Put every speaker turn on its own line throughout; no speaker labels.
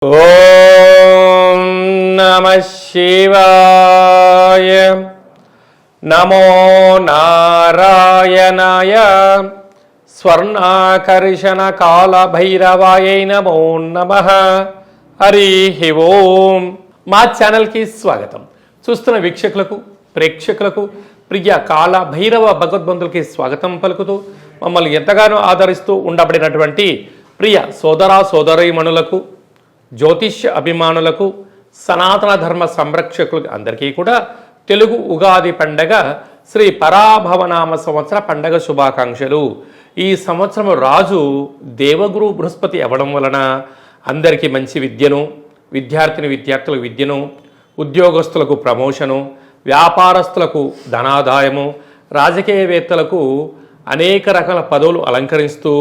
ఓం నమః శివాయ. నమో నారాయణాయ. స్వర్ణాకర్షణ కాల భైరవాయై నమో నమః. హరి ఓం. మా ఛానల్కి స్వాగతం. చూస్తున్న వీక్షకులకు ప్రేక్షకులకు ప్రియ కాల భైరవ భగవద్బంధులకి స్వాగతం పలుకుతూ మమ్మల్ని ఎంతగానో ఆదరిస్తూ ఉండబడినటువంటి ప్రియ సోదర సోదరీమణులకు, జ్యోతిష్య అభిమానులకు, సనాతన ధర్మ సంరక్షకులకు అందరికీ కూడా తెలుగు ఉగాది పండగ శ్రీ పరాభవనామ సంవత్సర పండగ శుభాకాంక్షలు. ఈ సంవత్సరం రాజు దేవగురు బృహస్పతి అవ్వడం వలన అందరికీ మంచి విద్యను, విద్యార్థులకు విద్యను, ఉద్యోగస్తులకు ప్రమోషను, వ్యాపారస్తులకు ధనాదాయము, రాజకీయవేత్తలకు అనేక రకాల పదవులు అలంకరిస్తూ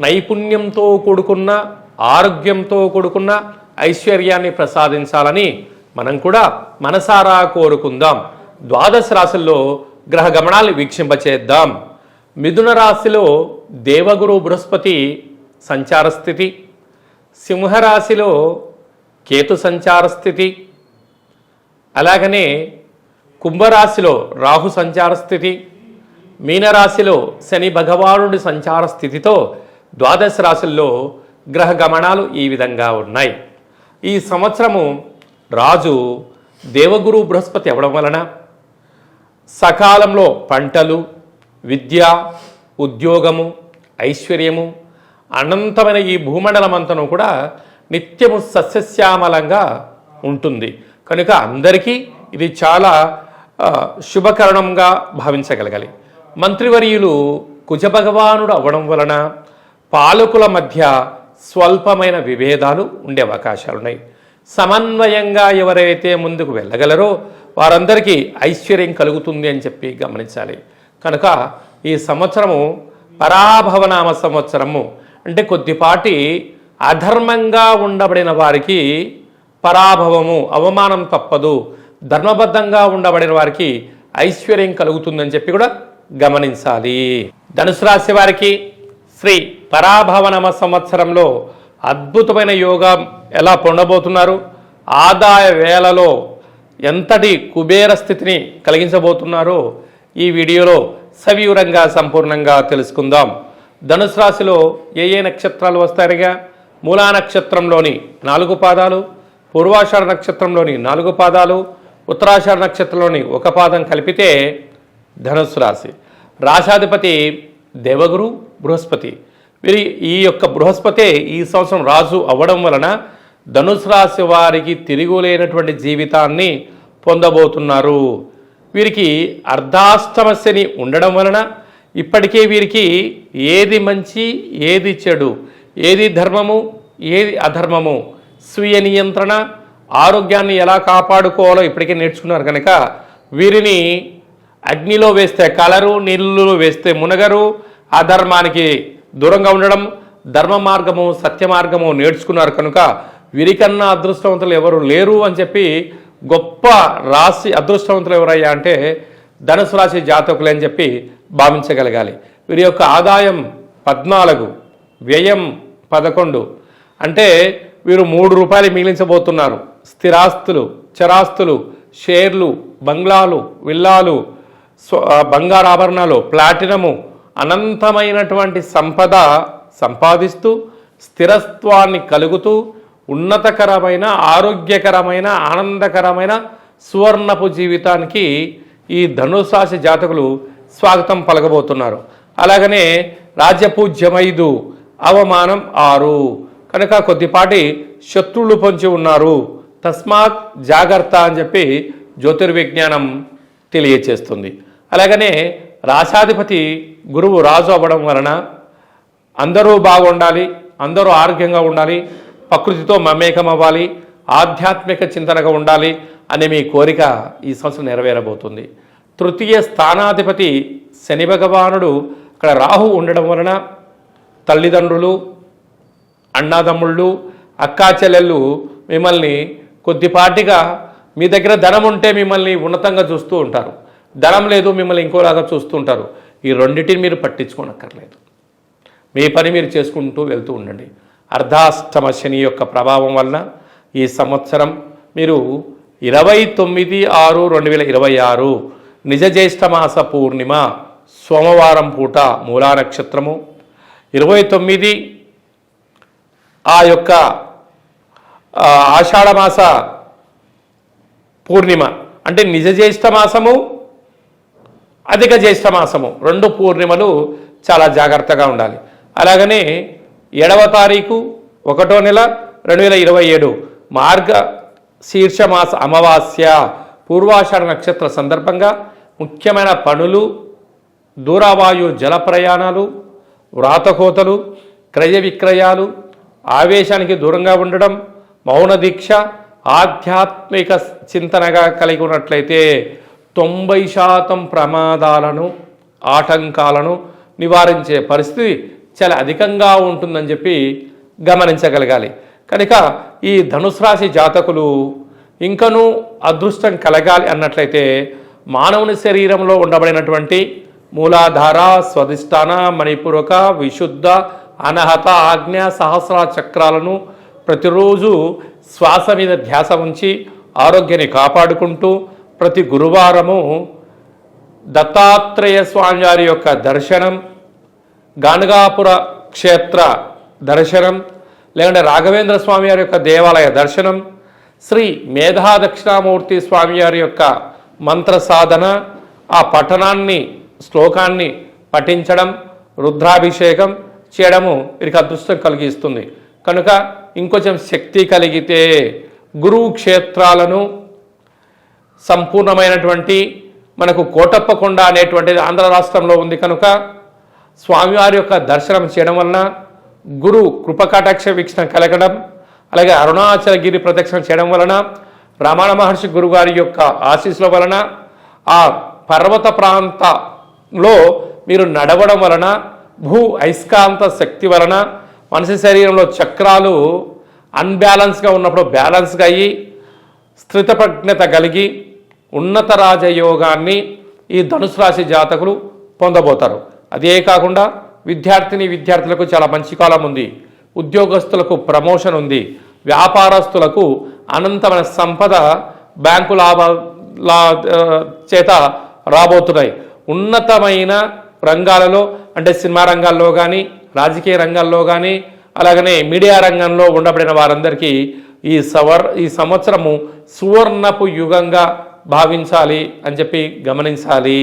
నైపుణ్యంతో కూడుకున్న, ఆరోగ్యంతో కూడుకున్న ఐశ్వర్యాన్ని ప్రసాదించాలని మనం కూడా మనసారా కోరుకుందాం. ద్వాదశ రాశుల్లో గ్రహ గమనాలు వీక్షింపచేద్దాం. మిథున రాశిలో దేవగురు బృహస్పతి సంచార స్థితి, సింహరాశిలో కేతు సంచార స్థితి, అలాగనే కుంభరాశిలో రాహు సంచార స్థితి, మీనరాశిలో శని భగవానుడి సంచార స్థితితో ద్వాదశ రాశుల్లో గ్రహ గమనాలు ఈ విధంగా ఉన్నాయి. ఈ సంవత్సరము రాజు దేవగురు బృహస్పతి అవ్వడం వలన సకాలంలో పంటలు, విద్య, ఉద్యోగము, ఐశ్వర్యము, అనంతమైన ఈ భూమండలమంతను కూడా నిత్యము సస్యశ్యామలంగా ఉంటుంది. కనుక అందరికీ ఇది చాలా శుభకరణంగా భావించగలగాలి. మంత్రివర్యులు కుజభగవానుడు అవ్వడం వలన పాలకుల మధ్య స్వల్పమైన విభేదాలు ఉండే అవకాశాలున్నాయి. సమన్వయంగా ఎవరైతే ముందుకు వెళ్ళగలరో వారందరికీ ఐశ్వర్యం కలుగుతుంది అని చెప్పి గమనించాలి. కనుక ఈ సంవత్సరము పరాభవనామ సంవత్సరము అంటే కొద్దిపాటి అధర్మంగా ఉండబడిన వారికి పరాభవము, అవమానం తప్పదు. ధర్మబద్ధంగా ఉండబడిన వారికి ఐశ్వర్యం కలుగుతుందని చెప్పి కూడా గమనించాలి. ధనుసు రాశి వారికి శ్రీ పరాభవనామ సంవత్సరంలో అద్భుతమైన యోగం ఎలా పొందబోతున్నారు, ఆదాయ వేళలో ఎంతటి కుబేర స్థితిని కలిగించబోతున్నారో ఈ వీడియోలో సవివరంగా సంపూర్ణంగా తెలుసుకుందాం. ధనుసు రాశిలో ఏ నక్షత్రాలు వస్తాయిగా? మూలా నక్షత్రంలోని 4 పాదాలు, పూర్వాషాఢ నక్షత్రంలోని 4 పాదాలు, ఉత్తరాషాఢ నక్షత్రంలోని 1 పాదం కలిపితే ధనుసు రాశి. రాశాధిపతి దేవగురు బృహస్పతి. వీరి ఈ యొక్క బృహస్పతే ఈ సంవత్సరం రాజు అవ్వడం వలన ధనుసు రాశి వారికి తిరుగులేనటువంటి జీవితాన్ని పొందబోతున్నారు. వీరికి అర్ధాష్టమ శని ఉండడం వలన ఇప్పటికే వీరికి ఏది మంచి, ఏది చెడు, ఏది ధర్మము, ఏది అధర్మము, స్వీయ నియంత్రణ, ఆరోగ్యాన్ని ఎలా కాపాడుకోవాలో ఇప్పటికే నేర్చుకున్నారు. కనుక వీరిని అగ్నిలో వేస్తే కలరు, నీళ్ళలో వేస్తే మునగరు, అధర్మానికి దూరంగా ఉండడం, ధర్మ మార్గము, సత్య మార్గము నేర్చుకున్నారు. కనుక వీరికన్నా అదృష్టవంతులు ఎవరు లేరు అని చెప్పి గొప్ప రాశి అదృష్టవంతులు ఎవరయ్యా అంటే ధనుసు రాశి జాతకులు అని చెప్పి భావించగలగాలి. వీరి యొక్క ఆదాయం 14, వ్యయం 11. అంటే వీరు 3 రూపాయలు మిగిలించబోతున్నారు. స్థిరాస్తులు, చరాస్తులు, షేర్లు, బంగ్లాలు, విల్లాలు, బంగారాభరణాలు, ప్లాటినము, అనంతమైనటువంటి సంపద సంపాదిస్తూ స్థిరత్వాన్ని కలుగుతూ ఉన్నతకరమైన, ఆరోగ్యకరమైన, ఆనందకరమైన సువర్ణపు జీవితానికి ఈ ధనుసు రాశి జాతకులు స్వాగతం పలకబోతున్నారు. అలాగనే రాజ్యపూజ్యం 5, అవమానం 6. కనుక కొద్దిపాటి శత్రువులు పొంచి ఉన్నారు. తస్మాత్ జాగ్రత్త అని చెప్పి జ్యోతిర్విజ్ఞానం తెలియచేస్తుంది. అలాగనే రాశాధిపతి గురువు రాజు అవ్వడం వలన అందరూ బాగుండాలి, అందరూ ఆరోగ్యంగా ఉండాలి, ప్రకృతితో మమేకం అవ్వాలి, ఆధ్యాత్మిక చింతనగా ఉండాలి అనే మీ కోరిక ఈ సంవత్సరం నెరవేరబోతుంది. తృతీయ స్థానాధిపతి శని భగవానుడు అక్కడ రాహు ఉండడం వలన తల్లిదండ్రులు, అన్నాదమ్ముళ్ళు, అక్కా చెల్లెళ్ళు మిమ్మల్ని కొద్దిపాటిగా, మీ దగ్గర ధనం ఉంటే మిమ్మల్ని ఉన్నతంగా చూస్తూ ఉంటారు, ధనం లేదు మిమ్మల్ని ఇంకోలాగా చూస్తూ ఉంటారు. ఈ రెండింటిని మీరు పట్టించుకోనక్కర్లేదు. మీ పని మీరు చేసుకుంటూ వెళ్తూ ఉండండి. అర్ధాష్టమ శని యొక్క ప్రభావం వలన ఈ సంవత్సరం మీరు 29/6/2026 నిజ జ్యేష్ఠమాస పూర్ణిమ సోమవారం పూట మూలా నక్షత్రము, 29 ఆ యొక్క ఆషాఢమాస పూర్ణిమ అంటే నిజ జ్యేష్ఠమాసము అధిక జ్యేష్ఠమాసము 2 పూర్ణిమలు చాలా జాగ్రత్తగా ఉండాలి. అలాగనే 7వ తారీఖు 1వ నెల 2027 మార్గ శీర్షమాస అమావాస్య పూర్వాషాఢ నక్షత్ర సందర్భంగా ముఖ్యమైన పనులు, దూరవాయు జల ప్రయాణాలు, వ్రాతకోతలు, క్రయ విక్రయాలు, ఆవేశానికి దూరంగా ఉండడం, మౌన దీక్ష, ఆధ్యాత్మిక చింతనగా కలిగి ఉన్నట్లయితే 90% ప్రమాదాలను, ఆటంకాలను నివారించే పరిస్థితి చాలా అధికంగా ఉంటుందని చెప్పి గమనించగలగాలి. కనుక ఈ ధనుసు రాశి జాతకులు ఇంకనూ అదృష్టం కలగాలి అన్నట్లయితే మానవుని శరీరంలో ఉండబడినటువంటి మూలాధార, స్వధిష్టాన, మణిపూరక, విశుద్ధ, అనహత, ఆజ్ఞ, సహస్ర చక్రాలను ప్రతిరోజు శ్వాస మీద ధ్యాస ఉంచి ఆరోగ్యాన్ని కాపాడుకుంటూ ప్రతి గురువారము దత్తాత్రేయ స్వామి వారి యొక్క దర్శనం, గాణగాపుర క్షేత్ర దర్శనం, లేకుంటే రాఘవేంద్ర స్వామి వారి యొక్క దేవాలయ దర్శనం, శ్రీ మేధా దక్షిణామూర్తి స్వామి వారి యొక్క మంత్ర సాధన, ఆ పఠనాన్ని శ్లోకాన్ని పఠించడం, రుద్రాభిషేకం చేయడము వీరికి అదృష్టం కలిగిస్తుంది. కనుక ఇంకొంచెం శక్తి కలిగితే గురువు క్షేత్రాలను సంపూర్ణమైనటువంటి మనకు కోటప్పకొండ అనేటువంటిది ఆంధ్ర రాష్ట్రంలో ఉంది కనుక స్వామివారి యొక్క దర్శనం చేయడం వలన గురు కృపకటాక్ష వీక్షణ కలగడం, అలాగే అరుణాచలగిరి ప్రదక్షిణ చేయడం వలన రమణ మహర్షి గురుగారి యొక్క ఆశీస్సుల వలన ఆ పర్వత ప్రాంతంలో మీరు నడవడం వలన భూ అయస్కాంత శక్తి వలన మనిషి శరీరంలో చక్రాలు అన్బ్యాలెన్స్గా ఉన్నప్పుడు బ్యాలెన్స్గా అయ్యి స్థితప్రజ్ఞత కలిగి ఉన్నత రాజయోగాన్ని ఈ ధనుసు రాశి జాతకులు పొందబోతారు. అదే కాకుండా విద్యార్థులకు చాలా మంచి కాలం ఉంది, ఉద్యోగస్తులకు ప్రమోషన్ ఉంది, వ్యాపారస్తులకు అనంతమైన సంపద బ్యాంకు లాభాల చేత రాబోతున్నాయి. ఉన్నతమైన రంగాలలో అంటే సినిమా రంగాల్లో కానీ, రాజకీయ రంగాల్లో కానీ, అలాగనే మీడియా రంగంలో ఉండబడిన వారందరికీ ఈ సంవత్సరము సువర్ణపు యుగంగా భావించాలి అని చెప్పి గమనించాలి.